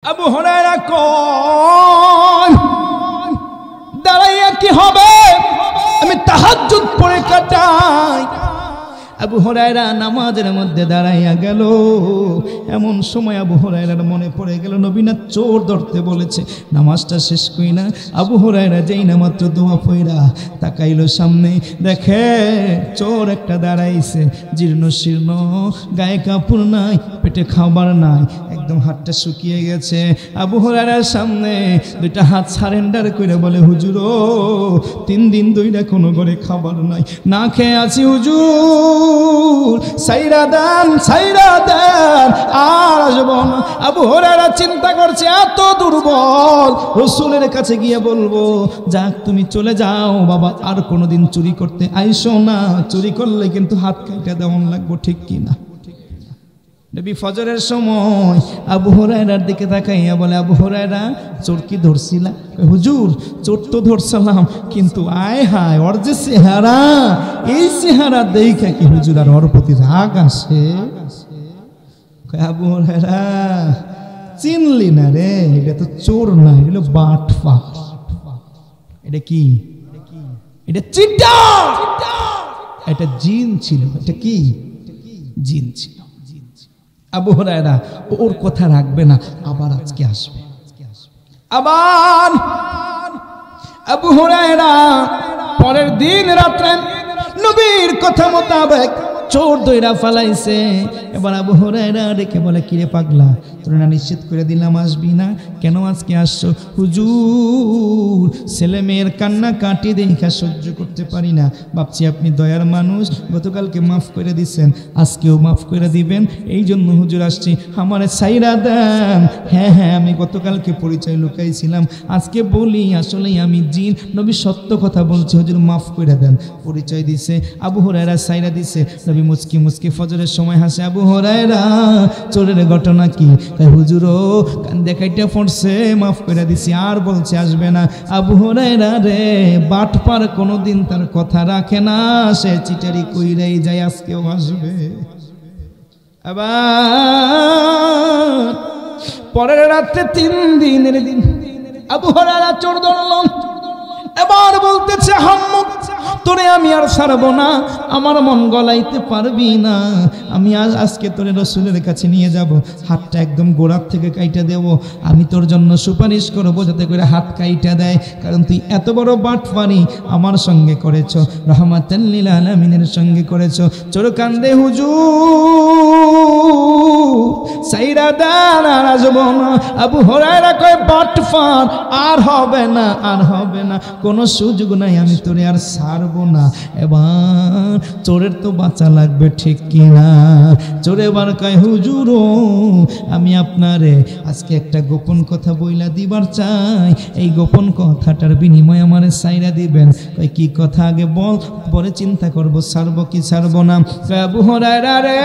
আবু হুরায়রা কয় দাঁড়াইয়া কি হবে, আমি তাহাজ্জুদ পড়ে কাটাই। আবু হুরায়রা নামাজের মধ্যে দাঁড়াইয়া গেল। এমন সময় আবু হুরায়রার মনে পড়ে গেল নবী না চোর ধরতে বলেছে। নামাজটা শেষ করি না, আবু হুরায়রা যেই না মাত্র দোয়া পড়া তাকাইল সামনে, দেখে চোর একটা দাঁড়াইছে, জীর্ণ শীর্ণ, গায়ে কাপড় নাই, পেটে খাবার নাই, একদম হাতটা শুকিয়ে গেছে। আবু হুরায়রার সামনে দুইটা হাত সারেন্ডার করে বলে, হুজুর 3 দিন 2 কোনো ঘরে খাবার নাই, না খেয়ে আছি হুজুর, সাইরা দেন আর আসবো না। আবু হুরায়রা চিন্তা করছে এত দুর্বল, রাসূলের কাছে গিয়ে বলবো যাক তুমি চলে যাও বাবা, আর কোনোদিন চুরি করতে আইসো না, চুরি করলে কিন্তু হাত কাটা দেওয়ান লাগবো, ঠিক কিনা? নবী ফজরের সময় আবু হুরায়রার দিকে তাকাইয়া বলে, আবু হুরায়রা চোর কি ধরছিলা? হুজুর চোর তো ধরছিলাম, কিন্তু আয় হায় ওর যে চেহারা, এই চেহারা দেখে কি হুজুর আর ওর প্রতি রাগ আসে? আবু হুরায়রা চিনলি না রে, এটা তো চোর না, এটা বাটপার। এটা কি? এটা চিটার, এটা জিন ছিল। এটা কি? জিন ছিল। আবু হুরায়রা ওর কথা রাখবে না, আবার আজকে আসবে। আবার আবু হুরায়রা পরের দিন রাত্রে নবীর কথা মোতাবেক চোর দইরা ফালাইছে। এবার আবু হুরায়রা ডেকে বলে, কিরে পাগলা, তোর না নিশ্চিত করে দিলাম আসবি না, কেন আজকে আসছো? হুজুর ছেলে মেয়ের কান্না কাটি দেখা সহ্য করতে পারি না, ভাবছি আপনি দয়ার মানুষ, গতকালকে মাফ করে দিচ্ছেন, আজকেও মাফ করে দিবেন, এই জন্য হুজুর আসছি, আমারে ছাইরা দেন। হ্যাঁ আমি গতকালকে পরিচয় লুকাইছিলাম, আজকে বলি আসলেই আমি জিন। নবী সত্য কথা বলছে, হুজুর মাফ করে দেন। পরিচয় দিছে, আবু হুরায়রা ছাইরা দিছে। নবী মুচকি মুচকি ফজরের সময় হাসে, আবু হুরায়রা চোরের ঘটনা কি? হুজুর কান দেখাইটা পড়ছে, মাফ করে দিছি, আর বলছে আসবে না। আবু হুরায়রা রে বাটপার, কোনোদিন তার কথা রাখে না, সে চিটারি কইরাই যায়, আজকেও আসবে। আবার পরের রাতে 3 দিনের দিন আবু হুরায়রা চোর ধরল। এবার বলতেছে, হাম্মুক তোরে আমি আর ছাড়বো না, আমার মন গলাইতে পারবি না, আমি আজকে তোরে রাসূলের কাছে নিয়ে যাব, হাতটা একদম গোড়ার থেকে কাইটা দেব, আমি তোর জন্য সুপারিশ করবো যাতে করে হাত কাইটা দেয়, কারণ তুই এত বড় বাটপারি আমার সঙ্গে করেছ, রাহমাতাল লিল আলামিনের সঙ্গে করেছ। চোর কান্দে, হুজুর সাইরা দেন, আর আসবো না। আবু হুরায়রা কয়, বাটপার আর হবে না, আর হবে না, কোনো সুযোগ নাই, আমি তোরে আর ছাড়বো না। এবার চোরের তো বাঁচা লাগবে, ঠিক কিনা? চোরে এবার কয়, হুজুর আমি আপনারে আজকে একটা গোপন কথা বইলা দিবার চাই, এই গোপন কথাটার বিনিময়ে আমারে ছাইরা দিবেন। কয় কি কথা আগে বল, পরে চিন্তা করবো ছাড়বো কি ছাড়বো না। আবু হুরায়রা রে,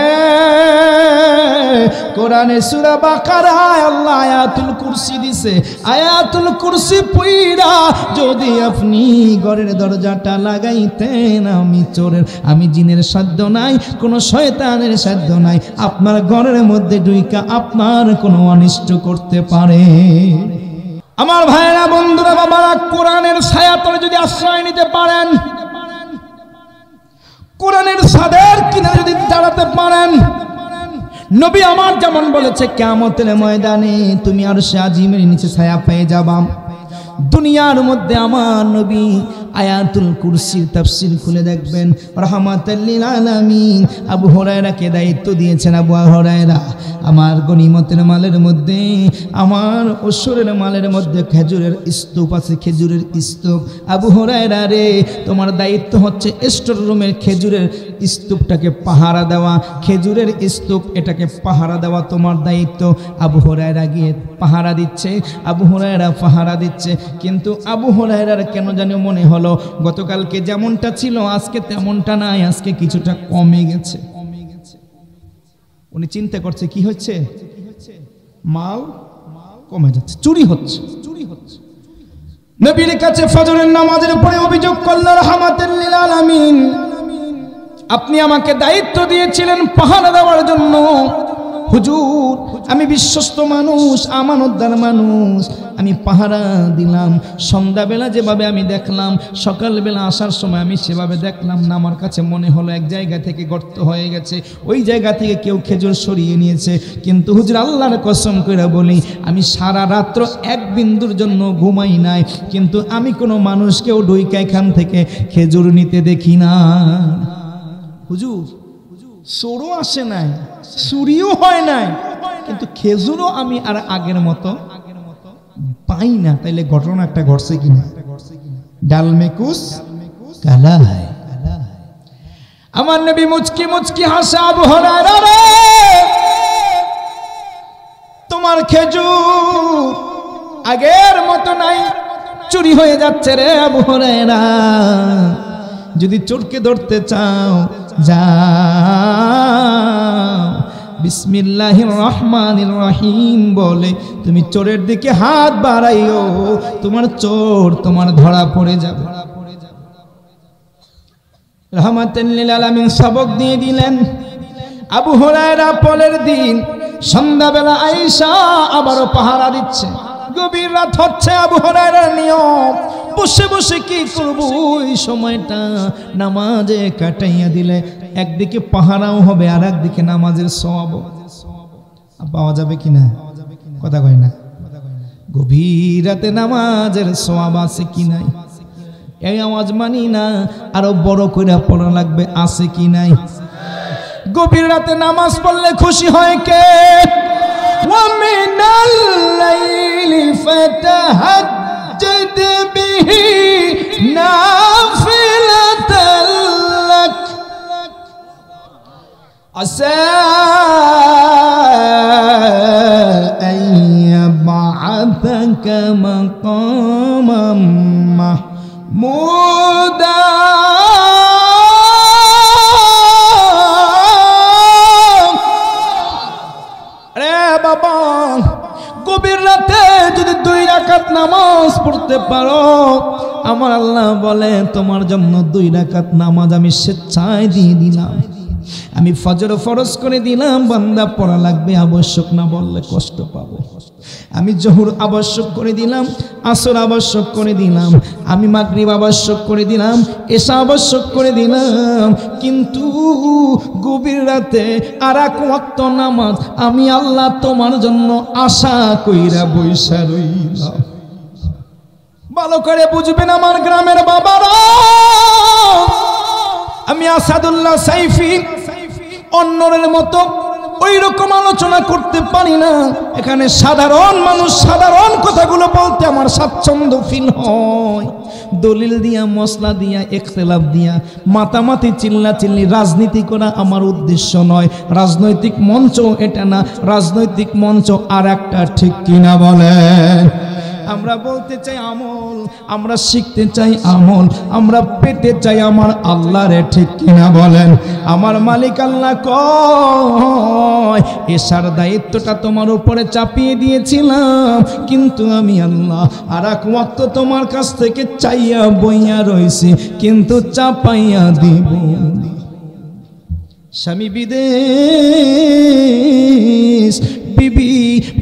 কোরআনে সূরা বাকারায় আল্লাহ আয়াতুল কুরসি দিছে, আয়াতুল কুরসি পড়া যদি আপনি ঘরের দরজাটা লাগাইতেন, আমি জিনের সাধ্য নাই, কোনো শয়তানের সাধ্য নাই, আপনার ঘরের মধ্যে ঢুইকা আপনার কোনো অনিষ্ট করতে পারে। আমার ভাইরা বন্ধুরা বাবারা, কোরআনের ছায়াতলে যদি আশ্রয় নিতে পারেন, কোরআনের ছাদের কিনারে যদি দাঁড়াতে পারেন, নবী আমার যেমন বলেছে কিয়ামতের ময়দানে তুমি আরশে আজিমের নিচে ছায়া পেয়ে যাবা। দুনিয়ার মধ্যে আমার নবী আয়াতুল কুরসির তাফসীর খুলে দেখবেন, রাহমাতাল লিল আলামিন আবু হুরায়রাকে দায়িত্ব দিয়েছেন, আবু হুরায়রা আমার গনিমতের মালের মধ্যে, আমার ঐশ্বরের মালের মধ্যে খেজুরের স্তূপ আছে, খেজুরের স্তূপ। আবু হুরায়রা রে, তোমার দায়িত্ব হচ্ছে স্টোর রুমের খেজুরের স্তূপটাকে পাহারা দেওয়া, খেজুরের স্তূপ এটাকে পাহারা দেওয়া তোমার দায়িত্ব। আবু হুরায়রা গিয়ে পাহারা দিচ্ছে, আবু হুরায়রা পাহারা দিচ্ছে, কিন্তু আবু হুরায়রার কেন জানি মনে হলো গতকালকে যেমনটা ছিল আজকে তেমনটা নাই, আজকে কিছুটা কমে গেছে। উনি চিন্তা করছে কি হচ্ছে, মাল কমে যাচ্ছে, চুরি হচ্ছে। নবীর কাছে ফজরের নামাজের পরে অভিযোগ করল, রাহমাতাল লিল আলামিন আপনি আমাকে দায়িত্ব দিয়েছিলেন পাহারা দেওয়ার জন্য, হুজুর আমি বিশ্বস্ত মানুষ, আমানতদার মানুষ, আমি পাহারা দিলাম। সন্ধ্যাবেলা যেভাবে আমি দেখলাম, সকালবেলা আসার সময় আমি সেভাবে দেখলাম না। আমার কাছে মনে হলো এক জায়গা থেকে গর্ত হয়ে গেছে, ওই জায়গা থেকে কেউ খেজুর সরিয়ে নিয়েছে। কিন্তু হুজুর আল্লাহর কসম করে বলি, আমি সারা রাত্র এক বিন্দুর জন্য ঘুমাই নাই, কিন্তু আমি কোনো মানুষকেও ডুইকা এখান থেকে খেজুর নিতে দেখি না। হুজুর চোরও আসে নাই, চুরিও হয় নাই, কিন্তু খেজুরও আমি আর আগের মতো পাই না। তাইলে ঘটনা একটা ঘটছে কিনা? ডাল মেকুস কালা হয়। আমার নবী মুচকি মুচকি হাসে, আবু হুরায়রা রে তোমার খেজুর আগের মতো নাই, চুরি হয়ে যাচ্ছে রে আবু হুরায়রা। যদি চোরকে ধরতে চাও যাও, বিসমিল্লাহির রহমানির রহিম বলে তুমি চোরের দিকে হাত বাড়াইও, তোমার চোর তোমার ধরা পড়ে যাবে। রাহমাতাল লিল আলামিন সবক দিয়ে দিলেন। আবু হুরায়রা পরের দিন সন্ধ্যাবেলা আয়েশা আবারও পাহারা দিচ্ছে। গভীর রাত হচ্ছে, আবু হুরায়রার নিয়ম বসে বসে কি করব এই সময়টা নামাজে কাটাইয়া দিলে একদিকে পাহারাও হবে আর একদিকে নামাজের সওয়াব পাওয়া যাবে কিনা? কথা কয় না। গভীর রাতে নামাজের সওয়াব আছে কি নাই? এই আওয়াজ মানি না, আরো বড় করে পড়া লাগবে, আছে কি নাই? গভীর রাতে নামাজ পড়লে খুশি হয় কে? ওয়া মিনাল লাইলি ফাতাহাজ্জাদ বিহি নাফিলাতাল লাক আসা আন ইয়াবআসাকা মাকামাম মাহমুদা। বাবা গভীর রাতে যদি 2 রাকাত নামাজ পড়তে পারো, আমার আল্লাহ বলে তোমার জন্য 2 রাকাত নামাজ আমি স্বেচ্ছায় দিয়ে দিলাম। আমি ফজর ফরজ করে দিলাম, বান্দা পড়া লাগবে, আবশ্যক না বললে কষ্ট পাবো। আমি জোহর আবশ্যক করে দিলাম, আসর আবশ্যক করে দিলাম, আমি মাগরিব আবশ্যক করে দিলাম, এশা আবশ্যক করে দিলাম। কিন্তু গভীর রাতে আর এক ওয়াক্ত নামাজ আমি আল্লাহ তোমার জন্য আশা কইরা বইসা রইলাম। ভালো করে বুঝবেন আমার গ্রামের বাবারা, আমি আসাদুল্লাহ সাইফি অন্যের মতো ওই রকম আলোচনা করতে পারি না। এখানে সাধারণ মানুষ সাধারণ কথাগুলো বলতে আমার স্বাচ্ছন্দ্য ফিল হয়। দলিল দিয়া, মশলা দিয়া, ইখতিলাফ দিয়া মাতামাতি চিল্লাচিল্লি রাজনীতি করা আমার উদ্দেশ্য নয়। রাজনৈতিক মঞ্চ এটা না, রাজনৈতিক মঞ্চ আর একটা, ঠিক কিনা বলেন? আমরা বলতে চাই আমল, আমরা শিখতে চাই আমল, আমরা পেতে চাই আমার আল্লাহরে, ঠিক কিনা বলেন? আমার মালিক আল্লাহ কয় এশার দায়িত্বটা তোমার উপরে চাপিয়ে দিয়েছিলাম, কিন্তু আমি আল্লাহ আর এক ওয়াক্ত তোমার কাছ থেকে চাইয়া বইয়া রইছি, কিন্তু চাপাইয়া দিব। স্বামী বিদেশ, বিবি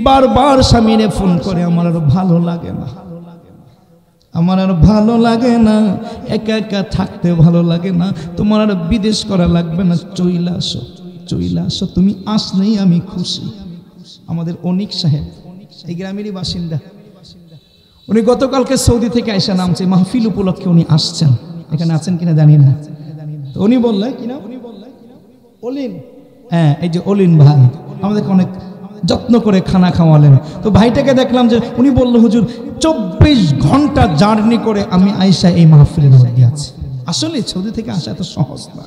বারবার স্বামীরে ফোন করে, আমার আর ভালো লাগে না, আমার আর ভালো লাগে না, একা একা থাকতে ভালো লাগে না, তোমার আর বিদেশ করা লাগবে না, চইলা আসো, চইলা আসো, তুমি আসলেই আমি খুশি। আমাদের অনিক সাহেব এই গ্রামেরই বাসিন্দা, উনি গতকালকে সৌদি থেকে আইসা নামছে, মাহফিল উপলক্ষে উনি আসছেন, এখানে আছেন কিনা জানি না। তো উনি বললেন কিনা, অলিন, হ্যাঁ এই যে অলিন ভাই আমাদেরকে অনেক যত্ন করে খানা খাওয়ালেন। তো ভাইটাকে দেখলাম যে উনি বললো হুজুর 24 ঘন্টা জার্নি করে আমি আইসা এই মাহফিলের মধ্যে আছি। আসলে সৌদি থেকে আসা এত সহজ না,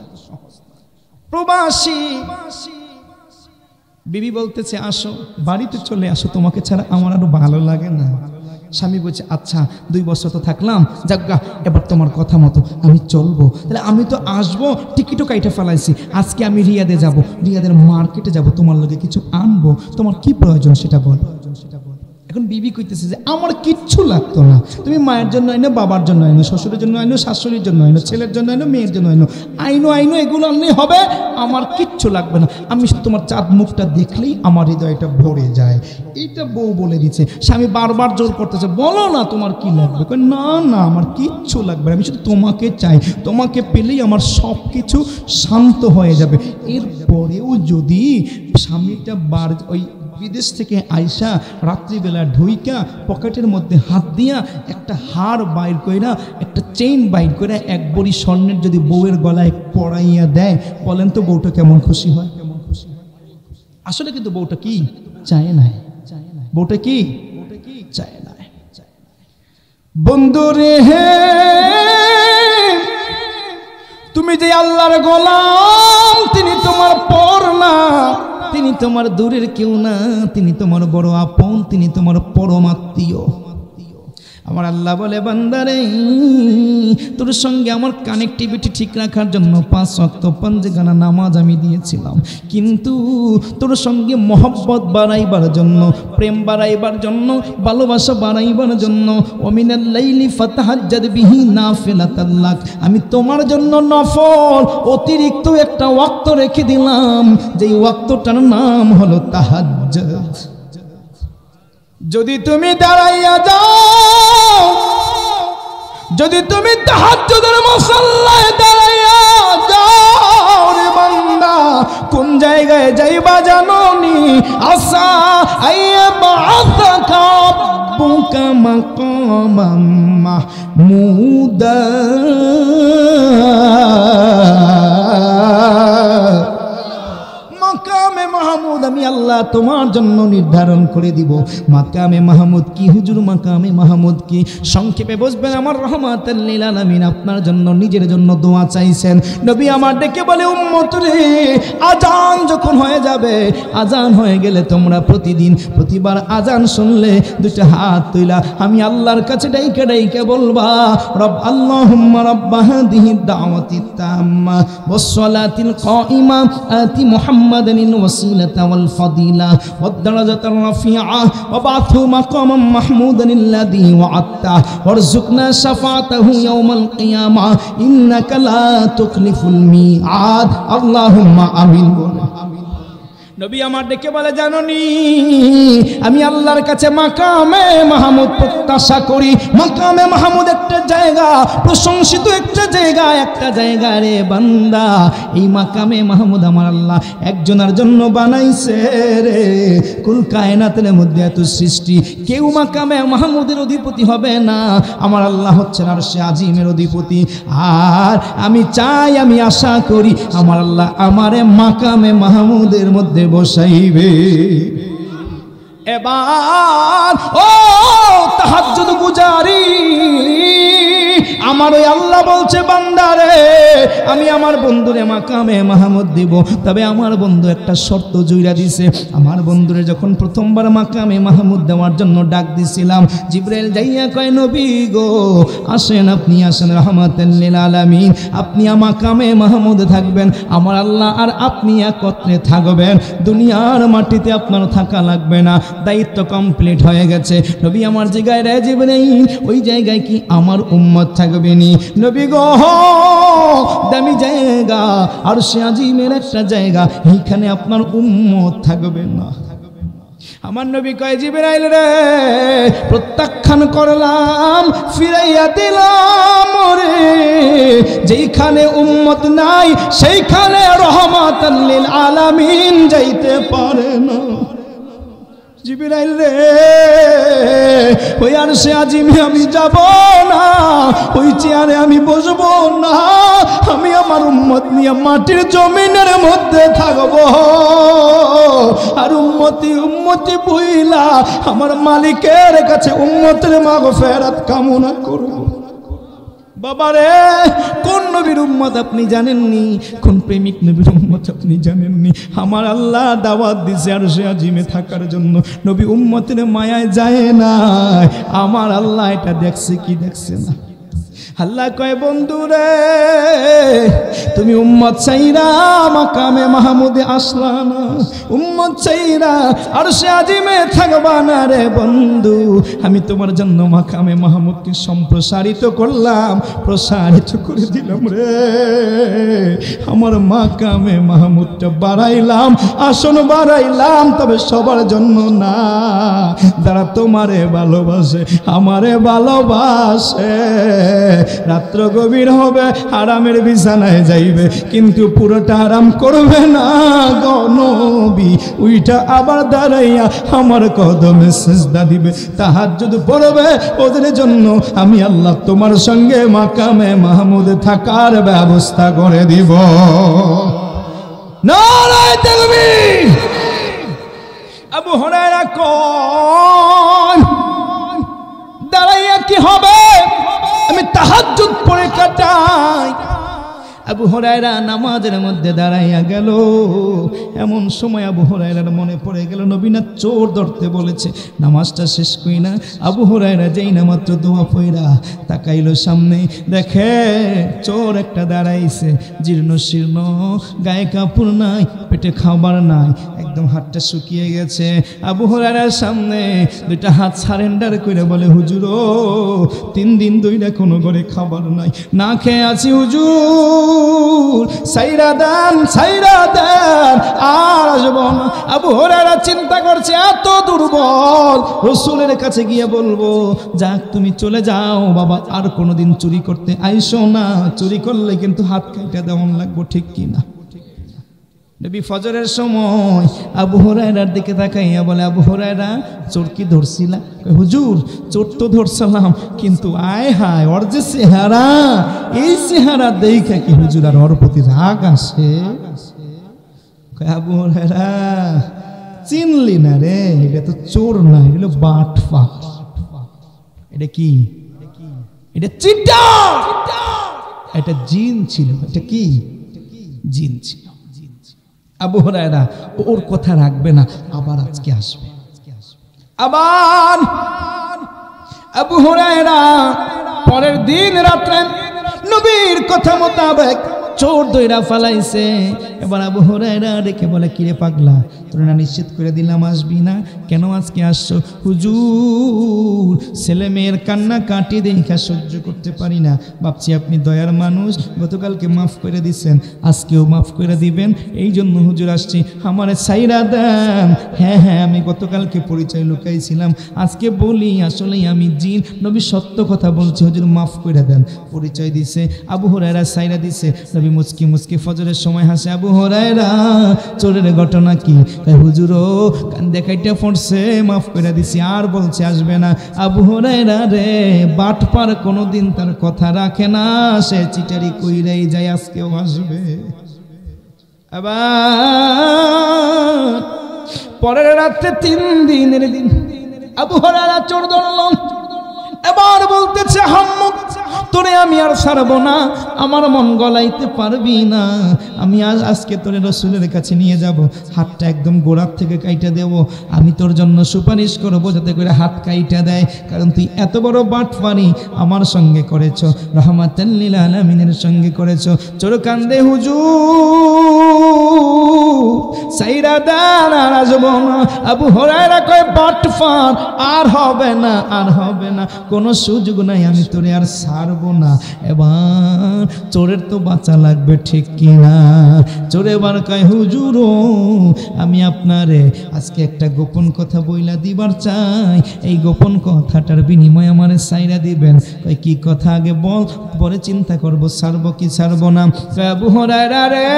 প্রবাসী। বিবি বলতেছে আসো, বাড়িতে চলে আসো, তোমাকে ছাড়া আমার আরো ভালো লাগে না। স্বামী বলছে আচ্ছা 2 বছর তো থাকলাম, যাজ্ঞা এবার তোমার কথা মতো আমি চলবো। তাহলে আমি তো আসবো, টিকিটও কাইটা ফেলাইছি, আজকে আমি রিয়াদে যাব, রিয়াদের মার্কেটে যাব, তোমার লগে কিছু আনবো, তোমার কি প্রয়োজন সেটা বল। এখন বিবি কইতেছে যে আমার কিচ্ছু লাগতো না, তুমি মায়ের জন্য আইনো, বাবার জন্য আইনো, শ্বশুরের জন্য আইনো, শাশুড়ির জন্য আইনো, ছেলের জন্য আইনো, মেয়ের জন্য আইনো, এগুলো আনলেই হবে, আমার কিচ্ছু লাগবে না, আমি তোমার চাঁদ মুখটা দেখলেই আমার হৃদয়টা ভরে যায়। এইটা বউ বলে দিচ্ছে। স্বামী বারবার জোর করতেছে, বলো না তোমার কি লাগবে। না না, আমার কিচ্ছু লাগবে না, আমি শুধু তোমাকে চাই, তোমাকে পেলেই আমার সব কিছু শান্ত হয়ে যাবে। এরপরেও যদি স্বামীটা ওই বিদেশ থেকে আইসা রাত্রিবেলা ঢুইকা পকেটের মধ্যে হাত দিয়া একটা হার বাইর কইরা, একটা চেইন বাইর করে এক বড়ি স্বর্ণের যদি বউয়ের গলায় পরাইয়া দেয়, বলেন তো বউটা কেমন খুশি হয়? আসলে কিন্তু বউটা কি চায় না, বউটা কি চায় না। বন্ধুরে হে, তুমি যে আল্লাহর গোলাম, তিনি তোমার পর না, তিনি তোমার দূরের কেউ না, তিনি তোমার বড় আপন, তিনি তোমার পরমাত্মীয়। আমার আল্লাহ বলে, বান্দারে তোর সঙ্গে আমার কানেক্টিভিটি ঠিক রাখার জন্য 5 ওয়াক্ত পাঁচগানা নামাজ আমি দিয়েছিলাম, কিন্তু তোর সঙ্গে মহব্বত বাড়াইবার জন্য, প্রেম বাড়াইবার জন্য, ভালোবাসা বাড়াইবার জন্য ওমিনাল লাইলি ফাতাহাজ্জাদ বিহি নাফিলাতাল লাক, আমি তোমার জন্য নফল অতিরিক্ত একটা ওয়াক্ত রেখে দিলাম, যেই ওয়াক্তটার নাম হলো তাহাজ্জুদ। যদি তুমি দাঁড়াইয়া যাও, যদি তুমি তাহাজ্জুদের মুসাল্লায় দাঁড়াইয়া যাও রে বান্দা, কোন জায়গায় যাইবা জানোনি? আসা আইয়াবাসাকা রাব্বুকা মাকামান মাহমুদা, মাকামে মাহমুদ আমি আল্লাহ তোমার জন্য নির্ধারণ করে দিব। মাকামে মাহমুদ কি হুজুর? মাকামে মাহমুদ কি? সংক্ষেপে বুঝবেন, আমার রহমাতুল লিল আলামিন আপনার জন্য, নিজের জন্য দোয়া চাইছেন। নবী আমার ডেকে বলে, উম্মত রে, আজান যখন হয়ে যাবে, আজান হয়ে গেলে তোমরা প্রতিবার আজান শুনলে দুইটা হাত তুইলা আমি আল্লাহর কাছে ডাইকা ডাইকা বলবা, রব আল্লাহুম্মা রাব্বা হাদিহি দাওয়াতিত তাম্মা ওয়াস সালাতিল কাইমা আতি মুহাম্মাদানিল ওয়াসিলাতা ওয়াল ফাদিলা ওয়াদ দারাজাতার রাফিআ ওয়া বা'থু মাকামান মাহমুদানিল্লাযী ওয়া'আদতা ওয়ারযুকনা শাফাআতাহু ইয়াওমাল কিয়ামা ইন্নাকা লা তুখলিফুল মিআদ। আল্লাহুম্মা আমিন। নবী আমার ডেকে বলে, জানোনি আমি আল্লাহর কাছে মাকামে মাহমুদ প্রত্যাশা করি। মাকামে মাহমুদ একটা জায়গা, প্রশংসিত একটা জায়গা রে বান্দা। এই মাকামে মাহমুদ আমার আল্লাহ একজনের জন্য বানাইছে রে। কুল কায়নাতের মধ্যে এত সৃষ্টি, কেউ মাকামে মাহমুদের অধিপতি হবে না। আমার আল্লাহ হচ্ছেন আরশে আজিমের অধিপতি। আর আমি চাই, আমি আশা করি আমার আল্লাহ আমারে মাকামে মাহমুদের মধ্যে বসাইবে। এবার ও তাহাজ্জুদ গুজারি, আমার ওই আল্লাহ বলছে, বান্দারে আমি আমার বন্ধুরে মাকামে মাহমুদ দিব, তবে আমার বন্ধু একটা শর্ত জুইরা দিছে। আমার বন্ধুরে যখন প্রথমবার মাকামে মাহমুদ দেওয়ার জন্য ডাক দিছিলাম, জিবরাইল যাইয়া কয়, নবী গো আসেন, আপনি আসেন রাহমাতাল লিল আলামিন, আপনি মাকামে মাহমুদ থাকবেন, আমার আল্লাহ আর আপনি একত্রে থাকবেন, দুনিয়ার মাটিতে আপনার থাকা লাগবে না, দায়িত্ব কমপ্লিট হয়ে গেছে। নবী আমার জিগায়, রে জিবরাইল ওই জায়গায় কি আমার উম্মত থাকবে নি? নবী গো দামি জায়গা, আরশে আজিমের একটা জায়গা, এইখানে আপনার উম্মত থাকবে না। আমার নবী কয়, জিবরাইল রে প্রত্যাখ্যান করলাম, ফিরাইয়া দিলাম রে, যেইখানে উম্মত নাই সেইখানে রহমাতুল লিল আলামিন যাইতে পারে না। জিবরাইল রে ওই আরশে আজিমে আমি যাব না, ওই চেয়ারে আমি বসবো না, আমি আমার উম্মত নিয়ে মাটির জমিনের মধ্যে থাকবো। আর উম্মতি বইলা আমার মালিকের কাছে উম্মতের মাগফিরাত কামনা করব। বাবারে, কোন নবীর উম্মত আপনি জানেননি? কোন প্রেমিক নবীর উম্মত আপনি জানেননি? আমার আল্লাহ দাওয়াত দিছে আরশে আজিমে থাকার জন্য। নবী উম্মতের মায়ায় যায় না, আমার আল্লাহ এটা দেখছে কি দেখছে না? আল্লাহ কয় বন্ধু রে তুমি উম্মত চাইরা মাকামে মাহমুদে আসলা না, উম্মত চাইরা আরশে আজিমে থাকবা না রে বন্ধু। আমি তোমার জন্য মাকামে মাহমুদকে সম্প্রসারিত করলাম, প্রসারিত করে দিলাম রে। আমার মাকামে মাহমুদটা বাড়াইলাম, আসন বাড়াইলাম, তবে সবার জন্য না, যারা তোমারে ভালোবাসে, আমারে ভালোবাসে। রাত্র গভীর হবে, আরামের বিছানায় যাইবে, কিন্তু পুরোটা আরাম করবে না গো নবী। ওইটা আবার দাঁড়াইয়া আমার কদমে সিজদা দিবে, তাহাজ্জুদ পড়বে। ওদের জন্য আমি আল্লাহ তোমার সঙ্গে মাকামে মাহমুদে থাকার ব্যবস্থা করে দিব। নারায়ে তাকবীর। আবু হুরায়রা কয় দাঁড়াইয়া কি হবে, আমি তাহাজ্জুদ পড়ে কাটাই। আবু হুরায়রা নামাজের মধ্যে দাঁড়াইয়া গেল। এমন সময় আবু হুরায়রার মনে পড়ে গেল নবী না চোর ধরতে বলেছে। নামাজটা শেষ করি না, আবু হুরায়রা যেই না মাত্র দোয়া পড়া তাকাইল সামনে, দেখে চোর একটা দাঁড়াইছে, জীর্ণ শীর্ণ, গায়ে কাপড় নাই, পেটে খাবার নাই, একদম হাতটা শুকিয়ে গেছে। আবু হুরায়রার সামনে দুইটা হাত সারেন্ডার করে বলে, হুজুর 3 দিন 2 কোনো ঘরে খাবার নাই, না খেয়ে আছি হুজুর, সাইরা দেন, সাইরা দেন, আর আসবো না। আবু হুরায়রা চিন্তা করছে এত দুর্বল, রাসূলের কাছে গিয়ে বলবো যাক তুমি চলে যাও বাবা, আর কোনোদিন চুরি করতে আইসো না, চুরি করলে কিন্তু হাত কাটা দেওয়ান লাগবো, ঠিক কিনা? নবী ফজরের সময় আবু হুরায়রার দিকে তাকাইয়া বলে, আবু হুরায়রা চোর কি ধরছিলা? হুজুর চোর তো ধরছিলাম, কিন্তু আয় হায় ওর যে চেহারা, এই চেহারা দেখা কি হুজুর আর ওর প্রতি রাগ আসে? আবু হুরায়রা চিনলি না রে, এটা তো চোর না, এটা বাটপার। এটা কি? এটা চিটার, এটা জিন ছিল। এটা কি? জিন ছিল। আবু হুরায়রা ওর কথা রাখবে না, আবার আজকে আসবে। আবার আবু হুরায়রা পরের দিন রাত্রে নবীর কথা মোতাবেক চোর দইরা ফালাইছে। এবার আবু হুরায়রা ডেকে বলে, কিরে পাগলা, তোর না নিশ্চিত করে দিলাম আসবি না, কেন আজকে আসছো? হুজুর ছেলে মেয়ের কান্না কাটি দেখা সহ্য করতে পারি না, ভাবছি আপনি দয়ার মানুষ, গতকালকে মাফ করে দিচ্ছেন, আজকেও মাফ করে দিবেন, এই জন্য হুজুর আসছি, আমারে ছাইরা দেন। হ্যাঁ হ্যাঁ, আমি গতকালকে পরিচয় লুকাইছিলাম, আজকে বলি আসলেই আমি জিন। নবী সত্য কথা বলছে, হুজুর মাফ করে দেন। পরিচয় দিছে, আবু হুরায়রা ছাইরা দিছে। নবী মুচকি মুচকি ফজরের সময় হাসে, আবু হুরায়রা চোরের ঘটনা কি? হুজুর কান দেখাইটা পড়ছে, মাফ করে দিছি, আর বলছে আসবে না। আবু হুরায়রা রে বাটপার, কোনোদিন তার কথা রাখে না, সে চিটারি কইরাই যায়, আজকেও আসবে। আবার পরের রাতে 3 দিনের দিন আবু হুরায়রা চোর ধরল। এবার বলতেছে, হাম্মুক তোরে আমি আর ছাড়বো না, আমার মন গলাইতে পারবি না, আমি আজকে তোরে রাসূলের কাছে নিয়ে যাব, হাতটা একদম গোড়ার থেকে কাইটা দেব, আমি তোর জন্য সুপারিশ করবো যাতে করে হাত কাইটা দেয়, কারণ তুই এত বড় বাটপারি আমার সঙ্গে করেছ, রাহমাতাল লিল আলামিনের সঙ্গে করেছ। চোর কান্দে, হুজুর সাইরা দেন, আর আসবো না। আবু হুরায়রা কয়, বাটপার আর হবে না, আর হবে না, কোনো সুযোগ নাই, আমি তোরে আর ছাড়বো না। এবার চোরের তো বাঁচা লাগবে, ঠিক কিনা? চোরে এবার কয়, হুজুর আমি আপনারে আজকে একটা গোপন কথা বইলা দিবার চাই, এই গোপন কথাটার বিনিময়ে আমারে ছাইরা দিবেন। কয় কি কথা আগে বল, পরে চিন্তা করবো ছাড়বো কি ছাড়বো না। কয়, আবু হুরায়রা রে,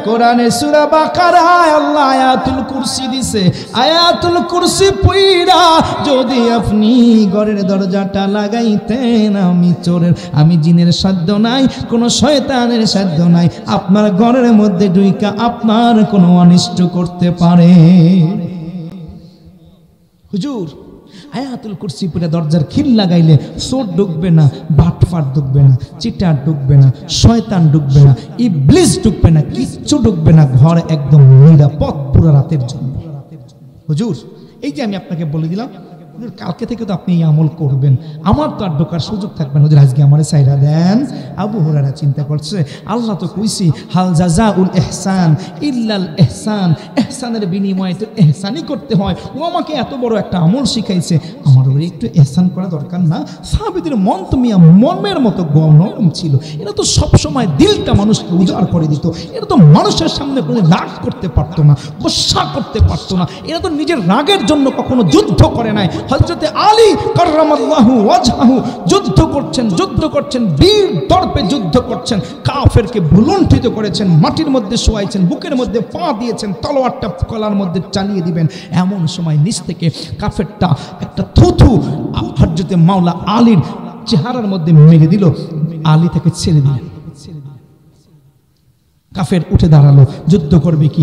কোরআনে সূরা বাকারায় আল্লাহ আয়াতুল কুরসি দিছে, আয়াতুল কুরসি পড়া যদি আপনি ঘরের দরজাটা লাগাইতেন, আমি চোরের, আমি জিনের সাধ্য নাই, কোনো শয়তানের সাধ্য নাই, আপনার ঘরের মধ্যে ঢুইকা আপনার কোনো অনিষ্ট করতে পারে। হুজুর আয়াতুল কুরসি পড়ে দরজার খিল লাগাইলে চোর ঢুকবে না, বাটপার ঢুকবে না, চিটার ঢুকবে না, শয়তান ঢুকবে না, ইবলিস ঢুকবে না, কিচ্ছু ঢুকবে না, ঘর একদম নিরাপদ পুরো রাতের জন্য। হুজুর এই যে আমি আপনাকে বলে দিলাম, কালকে থেকে তো আপনি এই আমল করবেন, আমার তো আর ঢোকার সুযোগ থাকবে না, আজকে আমার সাইরা দেন। আবু হুরায়রা চিন্তা করছে, আল্লাহ তো কইছি হাল জাযাউল ইহসান ইল্লাল ইহসান, ইহসানের বিনিময়ে তো ইহসানই করতে হয়। ও আমাকে এত বড় একটা আমল শিখাইছে, আমার ওর একটু ইহসান করা দরকার না? সাহাবীদের মন তো মিয়া মর্মের মতো নরম ছিল, এরা তো সবসময় দিলটা মানুষকে উজাড় করে দিত, এরা তো মানুষের সামনে কোনো রাগ করতে পারতো না, গোসা করতে পারতো না, এরা তো নিজের রাগের জন্য কখনো যুদ্ধ করে নাই। হযরতে আলী কাররামাল্লাহু ওয়াজহাহু যুদ্ধ করছেন, বীর দর্পে যুদ্ধ করছেন, কাফেরকে ভুলুণ্ঠিত করেছেন, মাটির মধ্যে শোয়াইছেন, বুকের মধ্যে পা দিয়েছেন, তলোয়ারটা গলার মধ্যে চালিয়ে দিবেন, এমন সময় নিচ থেকে কাফেরটা একটা থুথু হযরতে মাওলা আলীর চেহারার মধ্যে মেরে দিল, আলী তাকে ছেড়ে দিলেন। কাফের উঠে দাঁড়ালো, যুদ্ধ করবে কি?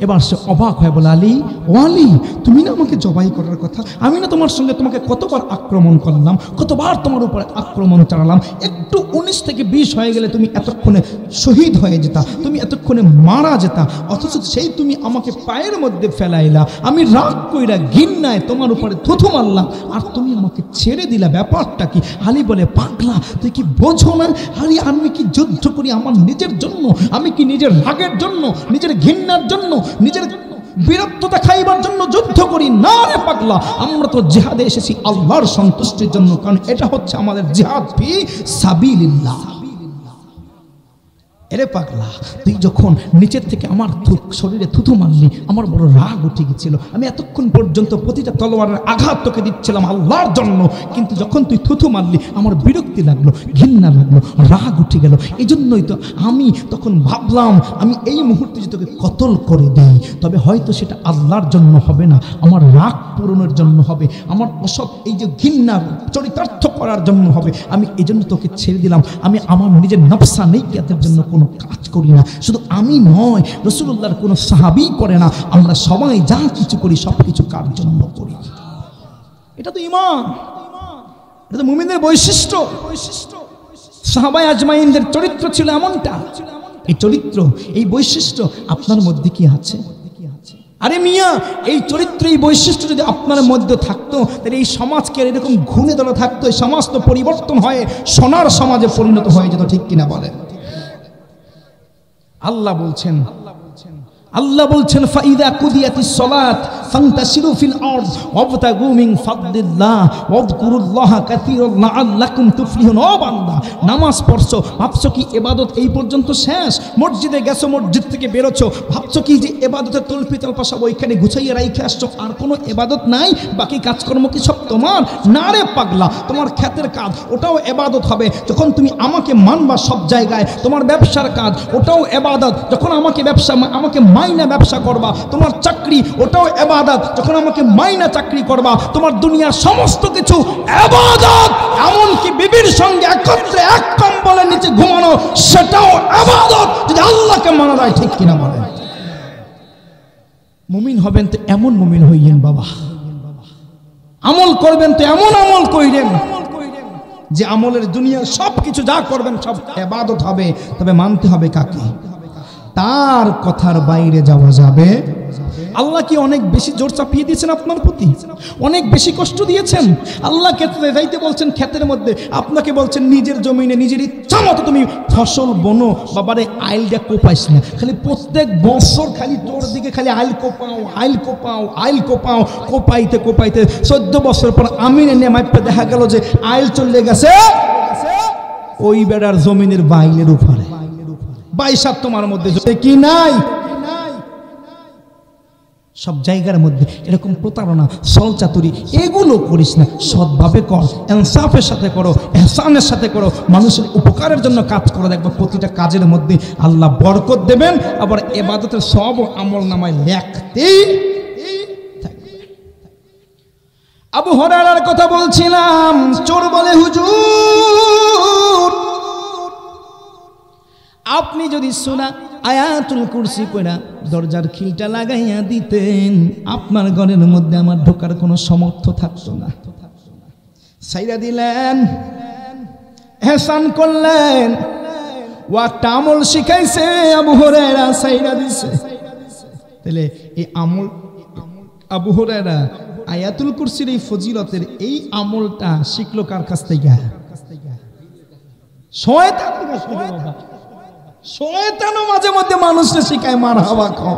এবার সে অবাক হয়ে বলে, আলী, ও আলী, তুমি না আমাকে জবাই করার কথা, আমি না তোমার সঙ্গে তোমাকে কতবার আক্রমণ করলাম, কতবার তোমার উপরে আক্রমণ চালালাম, একটু 19 থেকে 20 হয়ে গেলে তুমি এতক্ষণে শহীদ হয়ে যেতা, তুমি এতক্ষণে মারা যেতা, অথচ সেই তুমি আমাকে পায়ের মধ্যে ফেলাইলা, আমি রাগ কইরা ঘৃণায় তোমার উপরে থুথু মারলাম, আর তুমি আমাকে ছেড়ে দিলা, ব্যাপারটা কি? আলী বলে, পাগলা, তুই কি বোঝো না? আলী, আমি কি যুদ্ধ করি আমার নিজের জন্য? আমি কি নিজের রাগের জন্য, নিজের ঘৃণার জন্য, নিজের বীরত্বতা খাইবার জন্য যুদ্ধ করি? না রে পাগলা, আমরা তো জিহাদে এসেছি আল্লাহর সন্তুষ্টির জন্য, কারণ এটা হচ্ছে আমাদের জিহাদ ফি সাবিলিল্লাহ। এরে পাগলা, তুই যখন নিচের থেকে আমার শরীরে থুথু মারলি, আমার বড় রাগ উঠে গেছিল, আমি এতক্ষণ পর্যন্ত প্রতিটা তলোয়ারের আঘাত তোকে দিচ্ছিলাম আল্লাহর জন্য, কিন্তু যখন তুই থুথু মারলি আমার বিরক্তি লাগলো, ঘৃণা লাগলো, রাগ উঠে গেল, এই জন্যই তো আমি তখন ভাবলাম আমি এই মুহূর্তে যদি তোকে কতল করে দেই, তবে হয়তো সেটা আল্লাহর জন্য হবে না, আমার রাগ পূরণের জন্য হবে, আমার অসৎ এই যে ঘৃণা চরিতার্থ করার জন্য হবে, আমি এই জন্য তোকে ছেড়ে দিলাম। আমি আমার নিজের নফসা নেকিয়াতের জন্য কোনো কাজ করি না, শুধু আমি নয়, রাসূলুল্লাহর কোনো সাহাবী করে না, আমরা সবাই যা কিছু করি সব কিছু কার জন্য করি। এটা তো ঈমান, এটা তো মুমিনদের বৈশিষ্ট্য। সাহাবায়ে আজমাইনদের চরিত্র ছিল এমনটা। এই চরিত্র, এই বৈশিষ্ট্য আপনার মধ্যে কি আছে? আরে মিয়া, এই চরিত্র, এই বৈশিষ্ট্য যদি আপনার মধ্যে থাকতো, তাহলে এই সমাজকে এরকম ঘুরে ধরে থাকতো, এই সমাজ তো পরিবর্তন হয়ে সোনার সমাজে পরিণত হয়ে যেত, ঠিক কিনা বলেন? আল্লাহ বলছেন ফাইদা কুদিয়াতিস সালাত ফান্তাশিরু ফিল আরদ ওয়াবতাগু মিন ফাদলিল্লাহ ওয়াযকুরুল্লাহা কাসীরান লাআল্লাকুম তুফলিহুন। ও বান্দা, নামাজ পড়ছো, ভাবছো কি ইবাদত এই পর্যন্ত শেষ? মসজিদে গেছো, মসজিদ থেকে বেরোছো, ভাবছো কি যে ইবাদতের তলপা সব ওইখানে গুছাইয়ে রাইখে আসছো, আর কোনো ইবাদত নাই? বাকি কাজকর্ম কি সব তোমার? না রে পাগলা, তোমার ক্ষেতের কাজ ওটাও ইবাদত হবে যখন তুমি আমাকে মানবা সব জায়গায়। তোমার ব্যবসার কাজ ওটাও ইবাদত যখন আমাকে মাইনা ব্যবসা করবা। তোমার চাকরি ওটাও ইবাদত যখন আমাকে মাইনা চাকরি করবা। তোমার দুনিয়ার সমস্ত কিছু ইবাদত, এমনকি বিবির সঙ্গে একত্রে এক কম্বলের নিচে ঘুমানো সেটাও ইবাদত যদি আল্লাহকে মানা যায়, ঠিক কিনা বলেন? মুমিন হবেন তো এমন মুমিন হইয়েন বাবা, আমল করবেন তো এমন আমল কইরেন যে আমলের দুনিয়ার সবকিছু যা করবেন সব ইবাদত হবে। তবে মানতে হবে কাকে? তার কথার বাইরে যাওয়া যাবে। আল্লাহ কি অনেক বেশি জোর চাপিয়ে দিয়েছেন আপনার প্রতি? অনেক বেশি কষ্ট দিয়েছেন? আল্লাহ ক্ষেত্রে যাইতে বলছেন, ক্ষেতের মধ্যে আপনাকে বলছেন নিজের জমিনে নিজের ইচ্ছা মতো তুমি ফসল বনো। বাবারে, আইলটা কোপাইস না, খালি প্রত্যেক বছর খালি তোর দিকে খালি আইল কোপাও। কোপাইতে 14 বছর পর আমিনে নেমাইপে দেখা গেল যে আইল চলে গেছে ওই বেড়ার জমিনের বাইলের উপরে। বাইসাত তোমার মধ্যে কি নাই? সব জায়গার মধ্যে এরকম প্রতারণা, ছলচাতুরি এগুলো করিস না, সৎভাবে কর, ইনসাফের সাথে করো, ইহসানের সাথে করো, মানুষের উপকারের জন্য কাজ করো। দেখবে প্রতিটা কাজের মধ্যে আল্লাহ বরকত দেবেন, আবার ইবাদতের সব আমল নামায় লেখতেই থাকবে। আবু হুরায়রার কথা বলছিলাম। চোর বলে, হুজুর আপনি যদি সূরা আয়াতুল কুরসি পড়া দরজার খিলটা লাগাইয়া দিতেন, আপনার ঘরের মধ্যে আমার ঢোকার কোনো সামর্থ্য থাকতো না। সাইরা দিলেন, ইহসান করলেন, ওয়াক্ত আমল শিখাইছে আবু হুরায়রা, সাইরা দিছে। তাহলে এই আমল আবু হুরায়রা আয়াতুল কুরসির এই ফজিলতের এই আমলটা শিখলো কার কাছ থেকে? শয়তানের কাছ থেকে বাবা। শয়তানও মাঝে মধ্যে মানুষকে শিখায় মারহাবা কও।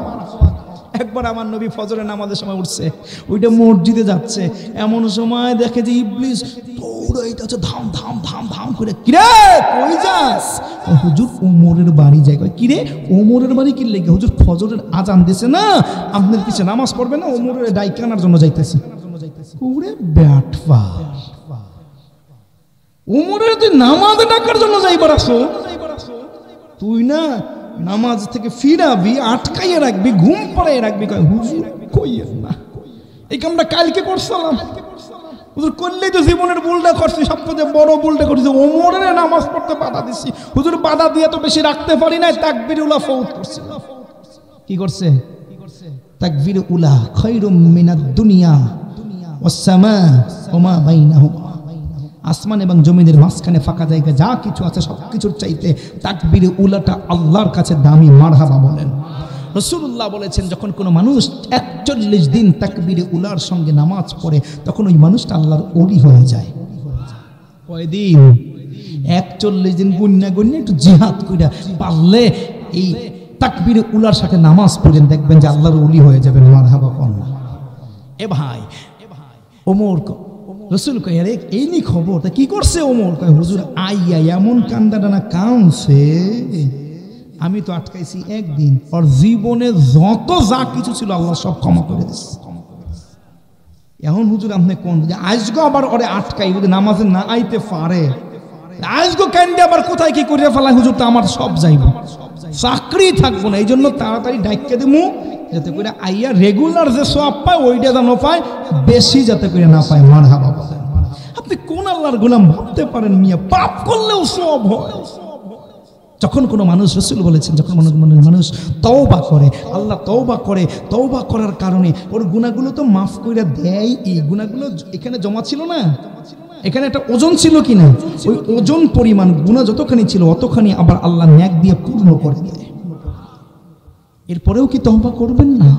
একবার আমার নবী ফজরের নামাজের সময় উঠছে, ওইটা মসজিদে যাচ্ছে, এমন সময় দেখে যে ইবলিস দৌড়াইতেছে ধাম ধাম ধাম ধাম করে। কিরে কই যাস? হুজুর ওমরের বাড়ি যাই। কিরে ওমরের বাড়ি কি লেগে? হুজুর ফজরের আজান দিছে না, আপনার পিছে নামাজ পড়বে না, ওমরের ডাইকানার জন্য যাইতেছি। ওরে ব্যাটফা, ওমরের তুই নামাজ ডাকার জন্য যাইবার আসো? তুই না নামাজ থেকে ফিরাবি, আটকাইয়ে রাখবি, ঘুম পাড়াই রাখবি। কয় হুজুর কইয়েন না, এই কামটা কালকে করছিলাম। হুজুর করলেই তো জীবনের ভুলটা করছি, সবচেয়ে বড় ভুলটা করছি, ওমরের নামাজ পড়তে বাধা দিছি। হুজুর বাধা দিয়ে তো বেশি রাখতে পারি নাই, তাকবীর উলা ফৌত করছি। কি করছে? তাকবীর উলা খায়রুম মিনাদ দুনিয়া ওয়াস সামা ওয়া মা বাইনাহুমা। আসমান এবং জমিনের মাঝখানে ফাঁকা জায়গা যা কিছু আছে সবকিছুর চাইতে তাকবীরে উলাটা আল্লাহর কাছে দামি। মারহাবা বলেন। রাসূলুল্লাহ বলেছেন, যখন কোনো মানুষ ৪১ দিন তাকবীরে উলার সঙ্গে নামাজ পড়ে, তখন ওই মানুষটা আল্লাহর ওলি হয়ে যায়। কয়দিন? ৪১ দিন। গুন্না গুন্না একটু জিহাদ কইরা পারলে এই তাকবীরে উলার সাথে নামাজ পড়েন, দেখবেন যে আল্লাহর ওলি হয়ে যাবেন। মারহাবা বলেন। এ ভাই, ওমর রসুল কয় আরে এই নি খবর, তা কি করছে ওমর? কয় হুজুর আইয়া এমন কান্দাটানা কাঁদছে, আমি তো আটকাইছি একদিন, আর জীবনে যত যা কিছু ছিল আল্লাহ সব ক্ষমা করে দিচ্ছে। এখন হুজুর আপনি কোন আজগো আবার ওরে আটকাই, যদি নামাজে না আইতে পারে আজগো কান্দে আবার কোথায় কি করিয়া ফেলায়, হুজুর তো আমার সব যাইব, চাকরি থাকবো না। এই জন্য তাড়াতাড়ি ডাইকে দেবো, যাতে করে আইয়া রেগুলার যে সওয়াব পায় ওইটা যেন পায়, বেশি যাতে করে না পায়। মারহাবা বলেন। আপনি কোন আল্লাহর গোলাম ভাবতে পারেন মিয়া? পাপ করলেও সওয়াব হয়। যখন কোনো মানুষ, রাসূল বলেছেন, যখন মানুষ তওবা করে, আল্লাহ তওবা করে, তওবা করার কারণে ওর গুনাহগুলো তো মাফ করে দেয়। এই গুনাহগুলো এখানে জমা ছিল না, এখানে একটা ওজন ছিল কিনা, ওই ওজন পরিমাণ গুনাহ যতখানি ছিল অতখানি আবার আল্লাহ নেক দিয়ে পূর্ণ করে দেয়। এরপরেও কি তওবা করবেন না?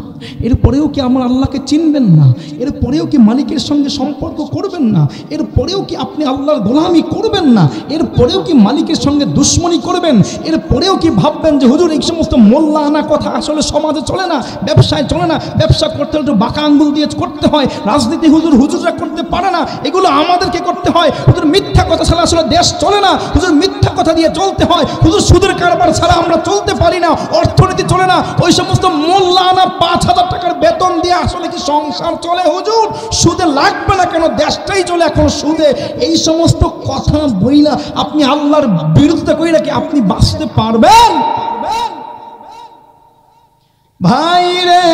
এরপরেও কি আমার আল্লাহকে চিনবেন না? এরপরেও কি মালিকের সঙ্গে সম্পর্ক করবেন না? এরপরেও কি আপনি আল্লাহর গোলামি করবেন না? এরপরেও কি মালিকের সঙ্গে দুশ্মনী করবেন? এরপরেও কি ভাববেন যে হুজুর এই সমস্ত মোল্লা আনা কথা আসলে সমাজে চলে না, ব্যবসায় চলে না, ব্যবসা করতে হলে বাঁকা আঙ্গুল দিয়ে করতে হয়, রাজনীতি হুজুররা করতে পারে না, এগুলো আমাদেরকে করতে হয়। হুজুর মিথ্যা কথা ছাড়া আসলে দেশ চলে না, হুজুর মিথ্যা কথা দিয়ে চলতে হয়, হুজুর সুদের কারবার ছাড়া আমরা চলতে পারি না, অর্থনীতি চলে না। ওই সমস্ত মোল্লা আনা ৫,০০০ টাকার বেতন দিয়ে আসলে কি সংসার চলে? হুজুর সুদে লাগবে না কেন, দেশটাই চলে এখন সুদে। এই সমস্ত কথা বইলা আপনি আল্লাহর বিরুদ্ধে কইরা কি আপনি বাঁচতে পারবেন? ভাই রে,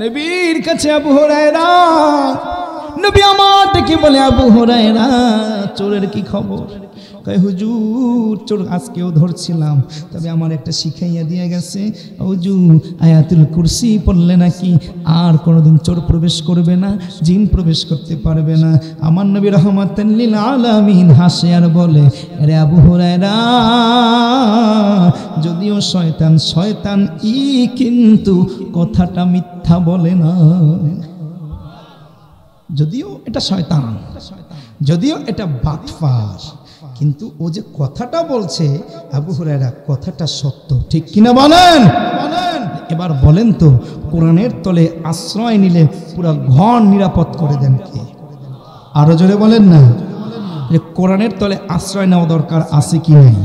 নবীর কাছে আবু হুরায়রা, নবী আমার ডেকে বলে, আবু হুরায়রা চোরের কি খবর? কয় হুজুর চোর আজকেও ধরছিলাম, তবে আমার একটা শিখাইয়া দিয়ে গেছে, হুজুর আয়াতুল কুরসি পড়লে নাকি আর কোনোদিন চোর প্রবেশ করবে না, জিন প্রবেশ করতে পারবে না। আমার নবী রাহমাতাল লিল আলামিন হাসে আর বলে, আরে আবু হুরায়রা, যদিও শয়তান কিন্তু কথাটা মিথ্যা বলে না। যদিও এটা শয়তান, যদিও এটা বাটফার, কিন্তু ও যে কথাটা বলছে আবু হুরায়রা, কথাটা সত্য, ঠিক কিনা বলেন? এবার বলেন তো, কোরআনের তলে আশ্রয় নিলে পুরো ঘর নিরাপদ করে দেন কে? আরো জোরে বলেন না, যে কোরআনের তলে আশ্রয় নেওয়া দরকার আছে কি নাই?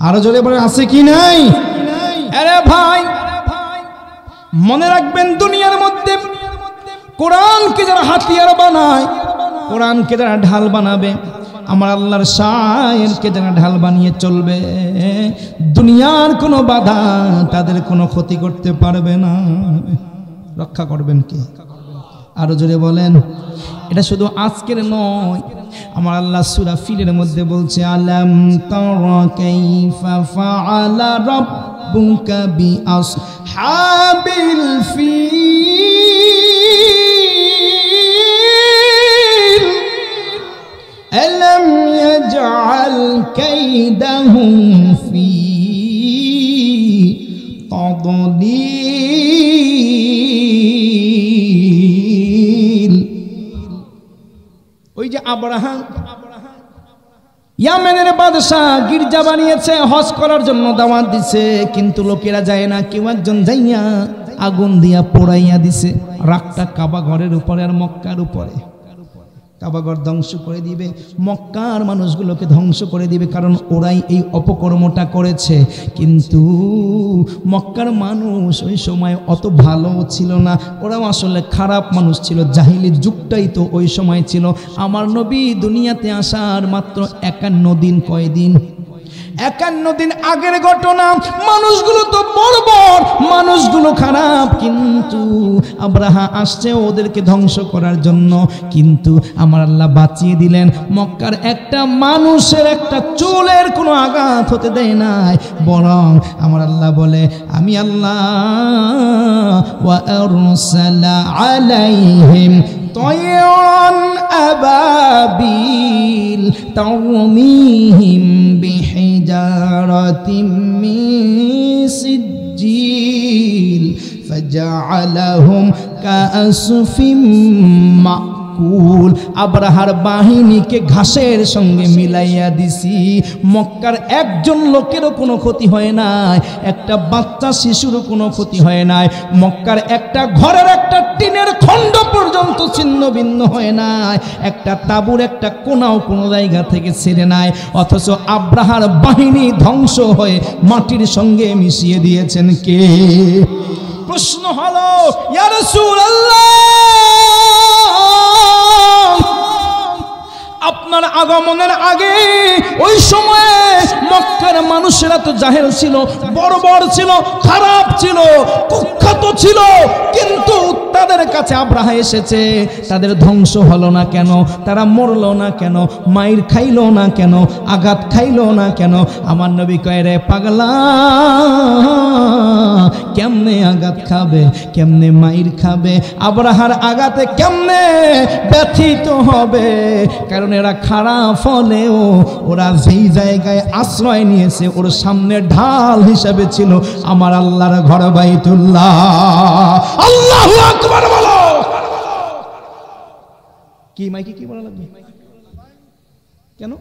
আরো জোরে বলেন, আছে কি নাই? আরে ভাই মনে রাখবেন, দুনিয়ার মধ্যে কোরআনকে যারা হাতিয়ার বানায়, কোরআনকে যারা ঢাল বানাবে, আমার আল্লাহর শায়েরকে যারা ঢাল বানিয়ে চলবে, দুনিয়ার কোনো বাধা তাদের কোনো ক্ষতি করতে পারবে না। রক্ষা করবেন কে? আরো জোরে বলেন। এটা শুধু আজকের নয়, আমার আল্লাহ সূরা ফিলের মধ্যে বলছে, আলাম তারা কাইফা ফাআলা রাব্বুকা বিআসহাবিল ফিল আলাম ইয়াজআল কাইদাহুম ফি তাদলীল। আব্রাহা ইয়ামেনের বাদশা গির্জা বানিয়েছে, হজ করার জন্য দাওয়াত দিছে, কিন্তু লোকেরা যায় না। কেউ একজন যাইয়া আগুন দিয়া পোড়াইয়া দিছে, রাগটা কাবা ঘরের উপরে আর মক্কার উপরে। কাবাঘর ধ্বংস করে দিবে, মক্কার মানুষগুলোকে ধ্বংস করে দিবে, কারণ ওরাই এই অপকর্মটা করেছে। কিন্তু মক্কার মানুষ ওই সময় অত ভালো ছিল না, ওরাও আসলে খারাপ মানুষ ছিল। জাহিলি যুগটাই তো ওই সময় ছিল। আমার নবী দুনিয়াতে আসার মাত্র 51 দিন, কয়দিন? 51 দিন আগের ঘটনা। মানুষগুলো তো বর্বর, মানুষগুলো খারাপ, কিন্তু আব্রাহা আসছে ওদেরকে ধ্বংস করার জন্য। কিন্তু আমার আল্লাহ বাঁচিয়ে দিলেন, মক্কার একটা মানুষের একটা চুলের কোনো আঘাত হতে দেয় নাই। বরং আমার আল্লাহ বলে, আমি আল্লাহ ওয়া আরসালা আলাইহিম طيرا أبابيل ترميهم بحجارة من سجيل فجعلهم كعصف মাকুল। আব্রাহার বাহিনীকে ঘাসের সঙ্গে মিলাইয়া দিছি। মক্কার একজন লোকেরও কোনো ক্ষতি হয় নাই, একটা বাচ্চা শিশুরও কোনো ক্ষতি হয় নাই। মক্কার একটা ঘরের একটা টিনের খণ্ড পর্যন্ত ছিন্ন ভিন্ন হয় নাই, একটা তাঁবুর একটা কোনাও কোনো জায়গা থেকে ছেড়ে নাই। অথচ আব্রাহার বাহিনী ধ্বংস হয়ে মাটির সঙ্গে মিশিয়ে দিয়েছেন কে? প্রশ্ন হলো, ইয়া রাসূলুল্লাহ, আপনার আগমনের আগে ওই সময়ে মক্কার মানুষেরা তো জাহেল ছিল, বর্বর ছিল, খারাপ ছিল, কুখ্যাত ছিল, কিন্তু তাদের কাছে আব্রাহা এসেছে, তাদের ধ্বংস হলো না কেন? তারা মরলো না কেন? মাইর খাইলো না কেন? আঘাত খাইলো না কেন? আমার নবী কয়, রে পাগলা, কেমনে আঘাত খাবে, কেমনে মাইর খাবে? আব্রাহার আঘাতে কেমনে ব্যথিত হবে? কারণ এরা খারাপ হলেও ওরা যেই জায়গায় আশ্রয় নিয়েছে ওর সামনে ঢাল হিসাবে ছিল আমার আল্লাহর ঘর বাইতুল্লাহ। আল্লাহু আকবার বলো। কি মাইকে কি বলা লাগবে? কেন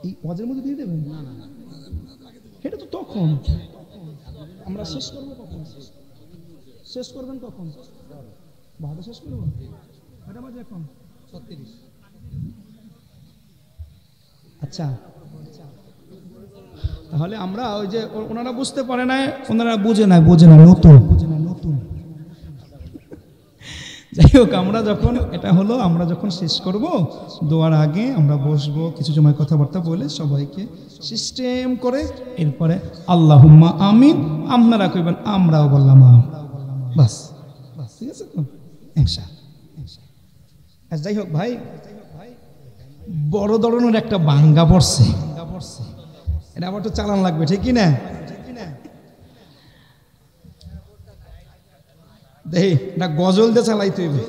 এই ওয়াজের মধ্যে দিয়ে দেবেন? না না, এটা তো তখন আমরা শেষ করবো। কখন শেষ করবেন? কখন ভালো শেষ করবো? কটা বাজে এখন? 36। আচ্ছা, তাহলে আমরা ওই যে ওনারা বুঝতে পারে না, ওনারা বোঝে না নতুন। যাই হোক, আমরা যখন এটা হলো, আমরা যখন শেষ করব, দোয়ার আগে আমরা বসবো, কিছু সময় কথাবার্তা বলে সবাইকে সিস্টেম করে, এরপরে আল্লাহুম্মা আমিন, আপনারা কইবেন, আমরাও বললাম বাস। ঠিক আছে তো? ইনশাআল্লাহ। যাই হোক ভাই, বড় ধরনের একটা বাঙ্গা পড়ছে, এটা আবার তো চালান লাগবে, ঠিক কি না? দেখি না, গজল দিয়ে চালাইতে হইবে।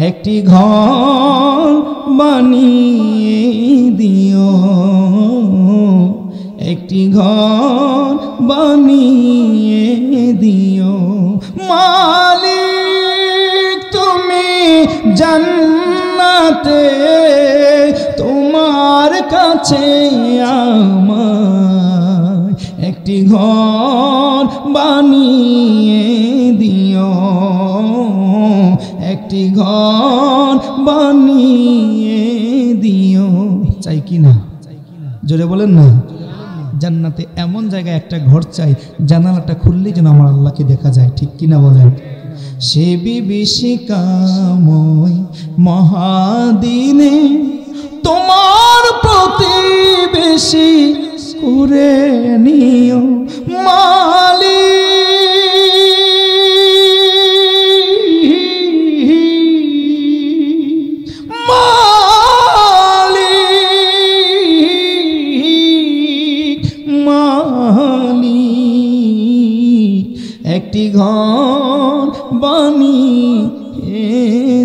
একটি ঘর বানিয়ে দিও, একটি ঘর বানিয়ে দিও মালিক, তুমি জান্নাতে তোমার কাছে আমার একটি ঘর বানিয়ে দিও, একটি ঘর বানিয়ে দিও। চাই কি না? জোরে বলেন না। জান্নাতে এমন জায়গায় একটা ঘর চাই, জানালাটা খুললেই যেন আমার আল্লাহকে দেখা যায়, ঠিক কিনা বলেন? সে বিভীষিকাময় মহাদিনে তোমার প্রতিবেশী কুরে নিও মালিক মালিক একটি ঘর বানিয়ে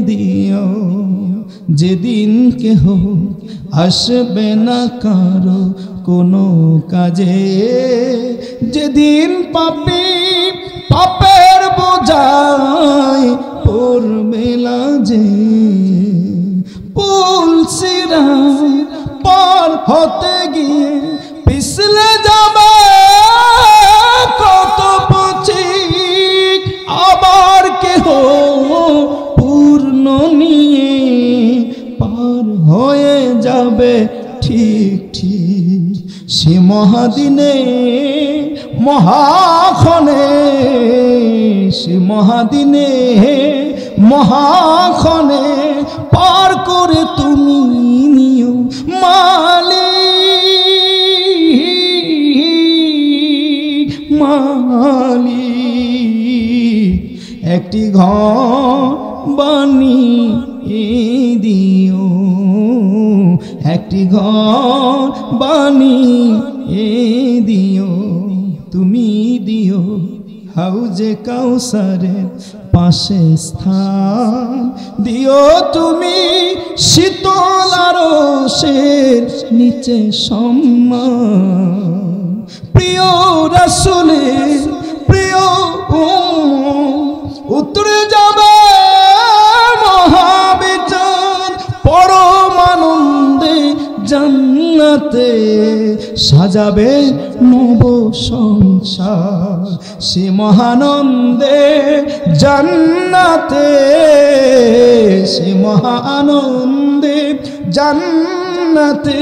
দিও যেদিন কেহ আসবে না কারো কোনো কাজে যেদিন পাপী পাপের বোঝায় পড়বে লাজে পুলসিরা পার হতে গিয়ে পিছলে যাবে কত পথিক আবার কেহ পূর্ণ নিয়ে পার হয়ে যাবে ঠিক ঠিক সে মহাদিনে মহাক্ষণে সে মহাদিনে মহাক্ষণে পার করে তুমি নিও মালিক মালিক একটি ঘর বানিয়ে দিও একটি ঘর বানিয়ে দিও তুমি দিও হাউজে কাউসারের পাশে স্থান দিও তুমি শীতল আরশের নিচে সম্মান প্রিয় রাসূলের প্রিয় উত্তরে যাবে মহাবিচার পরম আনন্দে জান্নাতে সাজাবে নব সংসার সে মহানন্দে জান্নাতে সে মহানন্দে জান্নাতে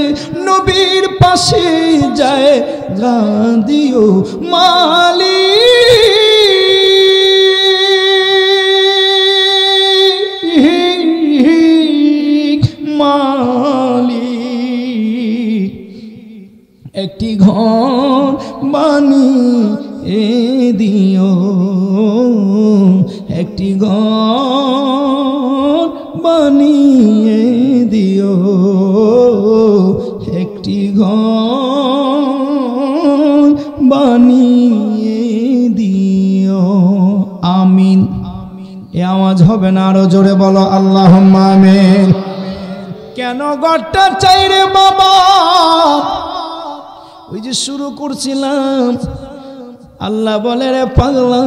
নবীর পাশে যায় গাদিও মালিক মালিক একটি ঘর বানিয়ে দিও একটি ঘর বানিয়ে দিও একটি ঘর বানিয়ে দিও আমিন এ আওয়াজ হবে না আরো জোরে বলো আল্লাহুম্মা আমিন কেন ঘরটা চাই রে বাবা ওই যে শুরু করছিলাম আল্লাহ বলে রে পাগলা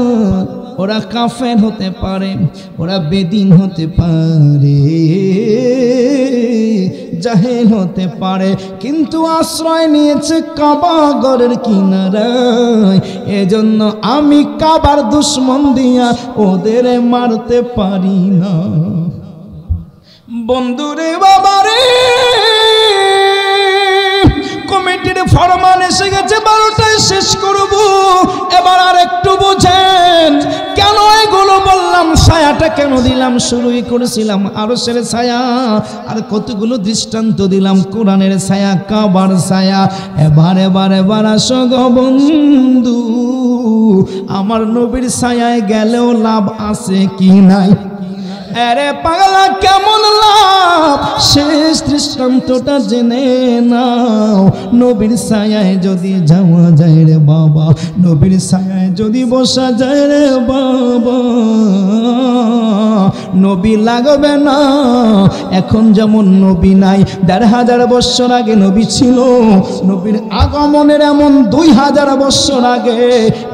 ওরা কাফের হতে পারে ওরা বেদিন হতে পারে জাহেল হতে পারে কিন্তু আশ্রয় নিয়েছে কাবা ঘরের কিনারায় এজন্য আমি কাবার দুশমন দিয়া ওদের মারতে পারি না বন্ধুরে বাবারে কমিটির ফরমান এসে গেছে 12টায় শেষ করব এবার আর একটু বুঝেন কেন এগুলো বললাম ছায়াটা কেন দিলাম শুরুই করেছিলাম আরশের ছায়া আর কতগুলো দৃষ্টান্ত দিলাম কোরআনের ছায়া কাবার ছায়া এবার আসো গো বন্ধু আমার নবীর ছায়ায় গেলেও লাভ আছে কি নাই আরে পাগলা কেমন লাভ শেষ দৃষ্টান্তটা জেনে নাও নবীর ছায়ায় যদি যাওয়া যায় রে বাবা নবীর ছায়ায় যদি বসা যায় রে বাবা নবী লাগবে না এখন যেমন নবী নাই ১৫০০ বছর আগে নবী ছিল নবীর আগমনের এমন ২০০০ বছর আগে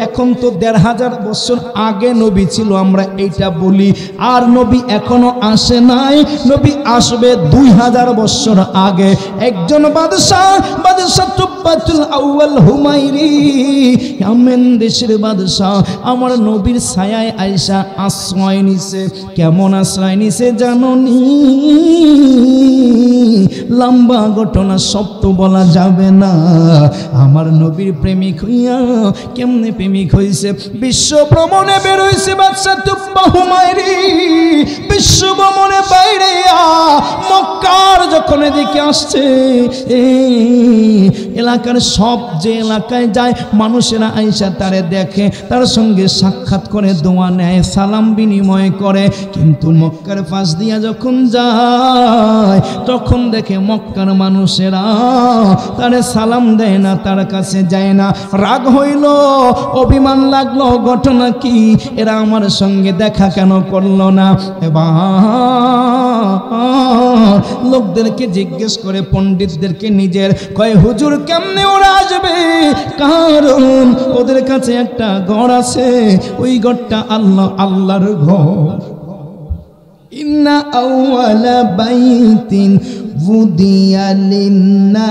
এখন তো ১৫০০ বছর আগে নবী ছিল আমরা এইটা বলি আর নবী এখনো আসে নাই নবী আসবে ২০০০ বছর আগে একজন বাদশা তুব্বাতুল আউয়াল হুমায়রি ইয়ামেন দেশের বাদশা আমার নবীর ছায়ায় আয়েশা আশ্রয় নিছে কেমন আশ্রয় নিছে জানোনি লম্বা ঘটনা সব তো বলা যাবে না আমার নবীর প্রেমিক হইয়া কেমনে প্রেমিক হইছে বিশ্ব ভ্রমণে বের হইছে বাদশা তুব্বা হুমায়রি বিশ্ব ভ্রমণে বাইরে মক্কার যখন এদিকে আসছে এলাকার সব যে এলাকায় যায় মানুষেরা আইসা তারে দেখে, তার সঙ্গে সাক্ষাৎ করে, দোয়া নেয়, সালাম বিনিময় করে। কিন্তু মক্কার পাশ দিয়া যখন যায় তখন দেখে মক্কার মানুষেরা তারে সালাম দেয় না, তার কাছে যায় না। রাগ হইল, অভিমান লাগলো, ঘটনা কি, এরা আমার সঙ্গে দেখা কেন করলো না? এবার লোকদেরকে জিজ্ঞেস করে, পণ্ডিতদেরকে নিজের, কয় হুজুর কেমনে ওরা আসবে? কারণ ওদের কাছে একটা ঘর আছে, ওই ঘরটা আল্লাহর ঘর। ইন্না আউয়ালা বাইতিন বুদিয়া লিন্নাস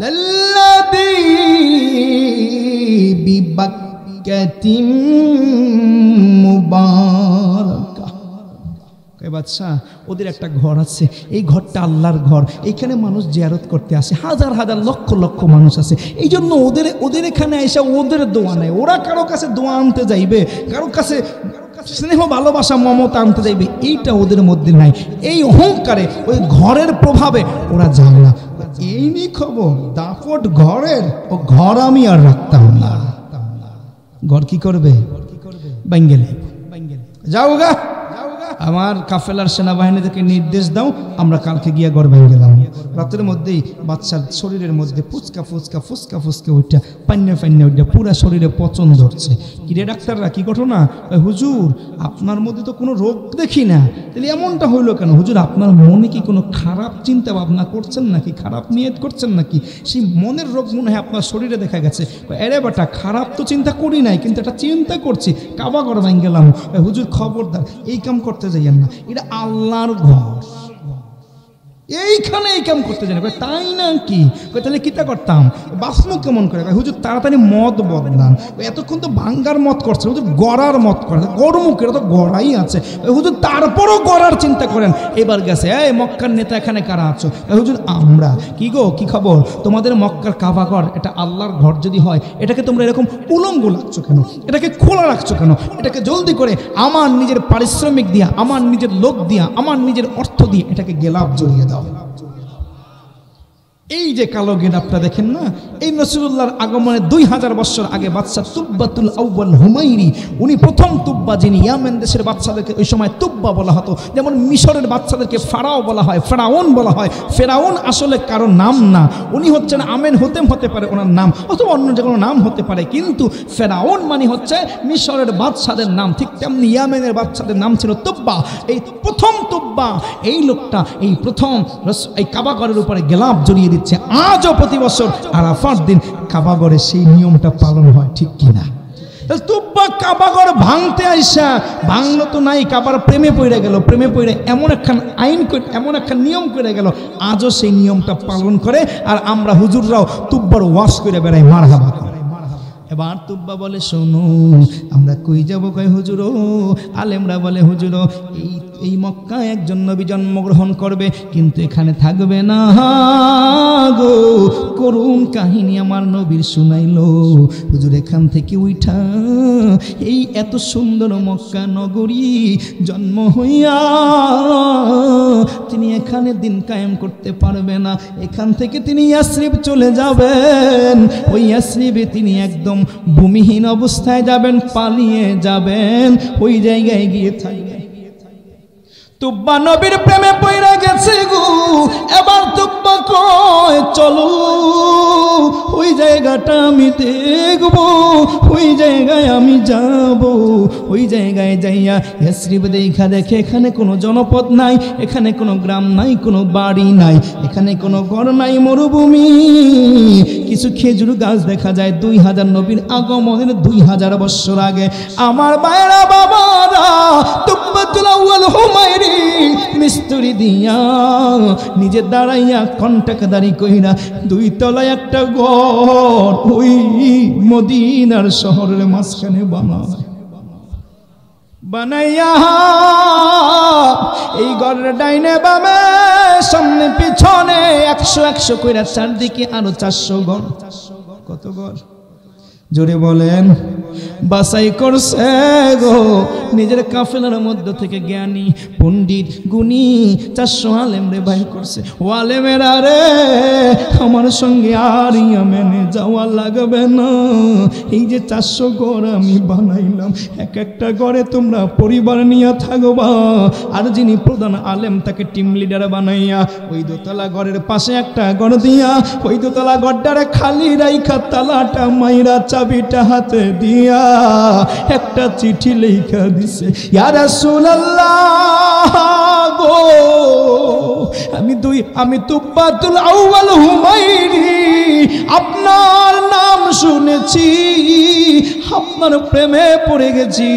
লাল্লাযী বিবাক্কাতিন মুবারাকা। কয় বাদশা, ওদের একটা ঘর আছে, এই ঘরটা আল্লাহর ঘর, এইখানে মানুষ জিয়ারত করতে আসে, হাজার হাজার লক্ষ লক্ষ মানুষ আছে। এই জন্য ওদের এখানে এসে ওদের দোয়া নেয়। ওরা কারো কাছে দোয়া আনতে যাইবে, কারো কাছে স্নেহ ভালোবাসা মমতা আনতে যাইবে, এইটা ওদের মধ্যে নাই। এই অহংকারে, ওই ঘরের প্রভাবে ওরা যায় না। এই নি খবর, দাপট ঘরের, ও ঘর আমি আর রাখতাম না। ঘর কি করবে? বাঙ্গেলে যাও গা, আমার কাফেলার সেনাবাহিনীদেরকে নির্দেশ দাও, আমরা কালকে গিয়া ঘর ভেঙে গেলাম। রাতের মধ্যেই বাচ্চার শরীরের মধ্যে ফুচকা ফুচকা ফুচকা ফুচকা ওইটা পান্নে ওইটা পুরা শরীরে পচন ধরছে। কিরে ডাক্তাররা, কি ঘটনা? হুজুর আপনার মধ্যে তো কোনো রোগ দেখি না, তাহলে এমনটা হইলো কেন? হুজুর আপনার মনে কি কোনো খারাপ চিন্তা ভাবনা করছেন নাকি, খারাপ নিয়ত করছেন নাকি? সেই মনের রোগ মনে হয় আপনার শরীরে দেখা গেছে। এরে বেটা, খারাপ তো চিন্তা করি নাই, কিন্তু এটা চিন্তা করছি, কাবা ঘর ভেঙে গেলাম। হুজুর খবরদার এই কাম করতে যাইয়েন না, এটা আল্লাহর ঘর, এইখানে এই কাম করতে যাই না। তাই না কি? তাহলে কিতা করতাম? বাসমুখ কেমন করে? হুজুর তাড়াতাড়ি মদ বদলান, এতক্ষণ তো ভাঙ্গার মত করছে, হুজুর গড়ার মত করে, গড়মুখের তো গড়াই আছে। হুজুর তারপরও গড়ার চিন্তা করেন। এবার গেছে, এই মক্কার নেতা এখানে কারা আছো? হুজুর আমরা। কি গো, কি খবর? তোমাদের মক্কার কাবা ঘর, এটা আল্লাহর ঘর যদি হয়, এটাকে তোমরা এরকম উলঙ্গ রাখছো কেন? এটাকে খোলা রাখছো কেন? এটাকে জলদি করে আমার নিজের পারিশ্রমিক দিয়া, আমার নিজের লোক দিয়া, আমার নিজের অর্থ দিয়ে এটাকে গেলাপ জড়িয়ে দাও। এই যে কালো গেলাপটা দেখেন না, এই রাসূলুল্লাহর আগমনের 2000 বছর আগে বাদশা তুব্বাতুল আউয়াল হুমাইরি, উনি প্রথম তুব্বা, যিনি ইয়ামেন দেশের বাদশাদেরকে ওই সময় তুব্বা বলা হতো। যেমন মিশরের বাদশাদেরকে ফারাও বলা হয়, ফেরাউন বলা হয়। ফেরাউন আসলে কারো নাম না, উনি হচ্ছেন আমেন হোতেম হতে পারে ওনার নাম, অথবা অন্য যে কোনো নাম হতে পারে, কিন্তু ফেরাউন মানে হচ্ছে মিশরের বাদশাদের নাম। ঠিক তেমনি ইয়ামেনের বাদশাদের নাম ছিল তুব্বা। এই প্রথম তুব্বা, এই লোকটা এই প্রথম এই কাবাগরের উপরে গেলাপ জড়িয়ে দিচ্ছে। আজও প্রতি বছর আরাফার দিন কাবাগরে সেই নিয়মটা পালন হয়, ঠিক কিনা? তুব্বা কাবাগর ভাঙতে আইসা, ভাঙলো তো নাই, কাবার প্রেমে পড়ে গেল, প্রেমে পড়ে এমন একখান আইন, এমন একটা নিয়ম করে গেল, আজও সেই নিয়মটা পালন করে। আর আমরা হুজুররাও তুব্বার ওয়াশ করে বেড়াই, মারহাবা করে। এবার তুব্বা বলে, শোনো আমরা কই যাবো? কয় হুজুর, আলেমরা বলে হুজুর এই মক্কায় একজন নবী জন্মগ্রহণ করবে, কিন্তু এখানে থাকবে না গো। করুণ কাহিনী আমার নবীর শুনাইলো। হুজুর এখান থেকে উঠা এই এত সুন্দর মক্কা নগরী জন্ম হইয়া তিনি এখানে দিন কায়েম করতে পারবে না। এখান থেকে তিনি ইয়াসরিব চলে যাবেন, ওই ইয়াসরিবে তিনি একদম ভূমিহীন অবস্থায় যাবেন, পালিয়ে যাবেন, ওই জায়গায় গিয়ে থাকবেন। তুব্বা নবীর প্রেমে পইরা গেছে গো। এবার তুব্বা কয়, চলো ওই জায়গাটা আমি দেখব, ওই জায়গায় আমি যাব। ওই জায়গায় যাইয়া ইয়াসরিব দেখা দেখে এখানে কোনো জনপদ নাই, এখানে কোনো গ্রাম নাই, কোনো বাড়ি নাই, এখানে কোনো ঘর নাই, মরুভূমি। কিছু খেজুর গাছ দেখা যায় 2000 নবীর আগমনের 2000 বছর আগে। আমার ভাইরা বাবারা, তুব্বাতুল আউয়াল হুমাইরি মিস্ত্রি দিয়া নিজে দাঁড়াইয়া কন্টাকদারি কইরা 2 তলায় একটা ঘর ওই মদিনার শহরের মাঝখানে বানাইয়া, এই ঘরের ডাইনে বামে সামনে পিছনে 100 কইরা, চারদিকে আরো 400 ঘর। কত ঘর জোরে বলেন? বাছাই করছে গো। নিজের কাফেলার মধ্য থেকে জ্ঞানী পণ্ডিত গুণী 400 আলেম রে বাইর করছে। ও আলেমেরা রে, আমার সঙ্গে আর ইয়ামেনে যাওয়া লাগবে না। এই যে 400 ঘর আমি বানাইলাম, এক একটা ঘরে তোমরা পরিবার নিয়ে থাকবা। আর যিনি প্রধান আলেম তাকে টিম লিডার বানাইয়া ওই দোতলা ঘরের পাশে একটা ঘর দিয়া ওই দোতলা ঘরটারে খালি রাইখা তালাটা মাইরা চাবিটা হাতে দিয়া একটা চিঠি লেখা দিছে, ইয়া রাসূলুল্লাহ গো, আমি তুব্বাতুল আউয়াল হুমায়রি আপনার নাম শুনেছি, আপনার প্রেমে পড়ে গেছি,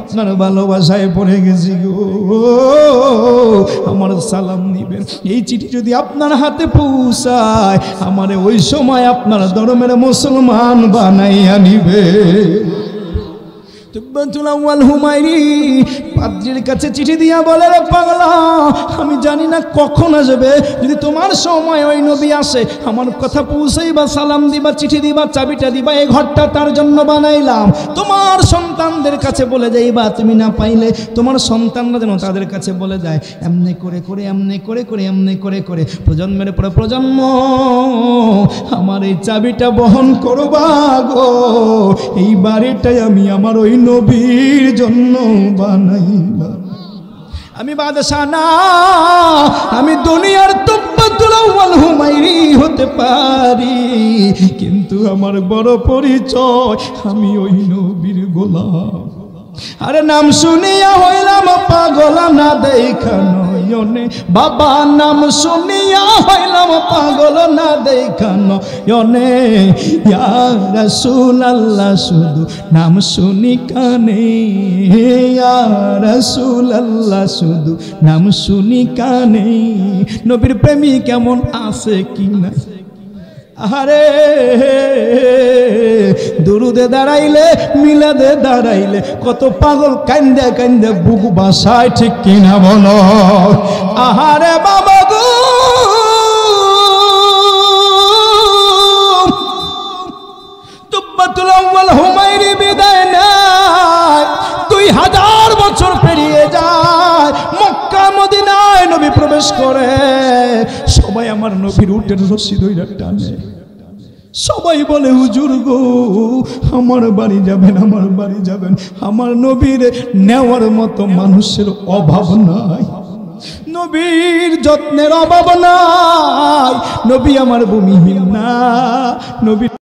আপনার ভালোবাসায় পড়ে গেছি গো, আমার সালাম নিবেন। এই চিঠি যদি আপনার হাতে পৌঁছায় আমারে ওই সময় আপনার ধর্মের মুসলমান বানাইয়া নিবে। তুব্বাতুল আউয়াল হুমায়রি পাদ্রীর কাছে চিঠি দিয়া বলে, রে পাগলা, আমি জানি না কখন আসবে, যদি তোমার সময় ওই নবী আসে আমার কথা পৌঁছাইবা, সালাম দিবা, চিঠি দিবা, চাবিটা দিবা, এই ঘরটা তার জন্য বানাইলাম। তোমার সন্তানদের কাছে বলে যাইবা, তুমি না পাইলে তোমার সন্তানরা যেন তাদের কাছে বলে যায়। এমনি করে করে এমনি করে করে এমনি করে করে প্রজন্মের পরে প্রজন্ম আমার এই চাবিটা বহন করবা গো। এই বাড়িটাই আমি আমার ওই নবীর জন্য বানাইলাম। আমি বাদশা না, আমি দুনিয়ার তুব্বাতুল আউয়াল হুমায়রি হতে পারি, কিন্তু আমার বড় পরিচয় আমি ওই নবীর গোলাম। আরে নাম শুনিয়া হইলাম পাগল না দেখা নয়নে, বাবা নাম শুনিয়া হইলাম পাগল না দেখা নয়নে, ইয়া রাসূলুল্লাহ শুধু নাম শুনি কানে, ইয়া রাসূলুল্লাহ শুধু নাম শুনি কানে। নবীর প্রেমী কেমন আছে কি না, আরে দুরুদে দাঁড়াইলে মিলাদে দাঁড়াইলে কত পাগল কান্দে কান্দে বুক বাসায়, ঠিক কিনা বলো? আহারে বাবা গো, তুব্বাতুল আউয়াল হুমায়রি বিদায় নেয়, 2000 বছর পেরিয়ে যায়, মক্কা মদিনায় নবী প্রবেশ করে। সবাই আমার নবীর উটের রশি ধইরা টানে, সবাই বলে হুজুর গো আমার বাড়ি যাবেন, আমার বাড়ি যাবেন। আমার নবীর নেওয়ার মতো মানুষের অভাব নাই, নবীর যত্নের অভাব নাই, নবী আমার ভূমিহীন না, নবী